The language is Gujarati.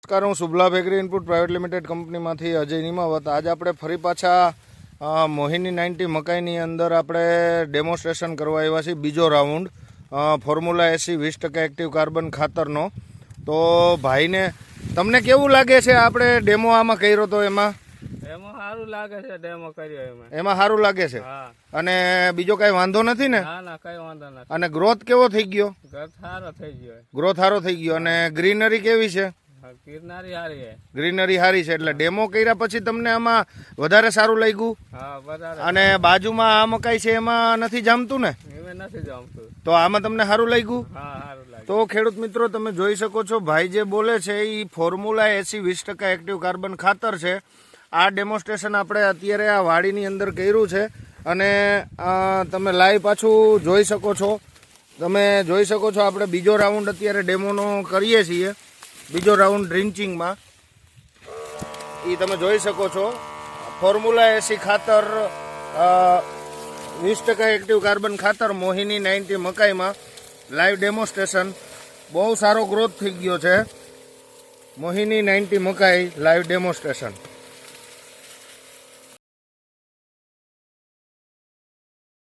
નમસ્કાર, હું Shubhlabh agri input private limited કંપનીમાંથી અજય નિમાવત. આજે આપણે ફરી પાછા મોહિની 90 મકાઈની અંદર આપણે ડેમોન્સ્ટ્રેશન કરવા આવ્યા છીએ. બીજો રાઉન્ડ ફોર્મ્યુલા એસી 20% એક્ટિવ કાર્બન ખાતરનો. તો ભાઈને તમને કેવું લાગે છે? આપણે ડેમો આમાં કર્યો તો એમાં સારું લાગે છે. ડેમો કર્યો એમાં સારું લાગે છે. અને બીજો કઈ વાંધો નથી ને? ના, કઈ વાંધો નથી. અને ગ્રોથ કેવો થઈ ગયો? ગ્રોથ સારો થઈ ગયો. અને ગ્રીનરી કેવી છે? ગ્રીનરી સારી છે. એટલે ડેમો કર્યા પછી તમને આમાં વધારે સારું લાગ્યું? અને બાજુમાં આ મકાઈ છે એમાં નથી જામતું ને? નથી જામતું. તો આમાં તમને સારું લાગ્યું? તો ખેડૂત મિત્રો, તમે જોઈ શકો છો ભાઈ જે બોલે છે એ ફોર્મ્યુલા એસી 20% એક્ટિવ કાર્બન ખાતર છે. આ ડેમોન્સ્ટ્રેશન આપણે અત્યારે આ વાડીની અંદર કર્યું છે. અને તમે લાઈવ પાછું જોઈ શકો છો. તમે જોઈ શકો છો આપણે બીજો રાઉન્ડ અત્યારે ડેમોનો કરીએ છીએ. બીજો રાઉન્ડ ડ્રિંચિંગમાં એ તમે જોઈ શકો છો. ફોર્મ્યુલા એસી ખાતર 20% એક્ટિવ કાર્બન ખાતર મોહિની 90 મકાઈમાં લાઈવ ડેમોન્સ્ટ્રેશન. બહુ સારો ગ્રોથ થઈ ગયો છે. મોહિની 90 મકાઈ લાઈવ ડેમોન્સ્ટ્રેશન.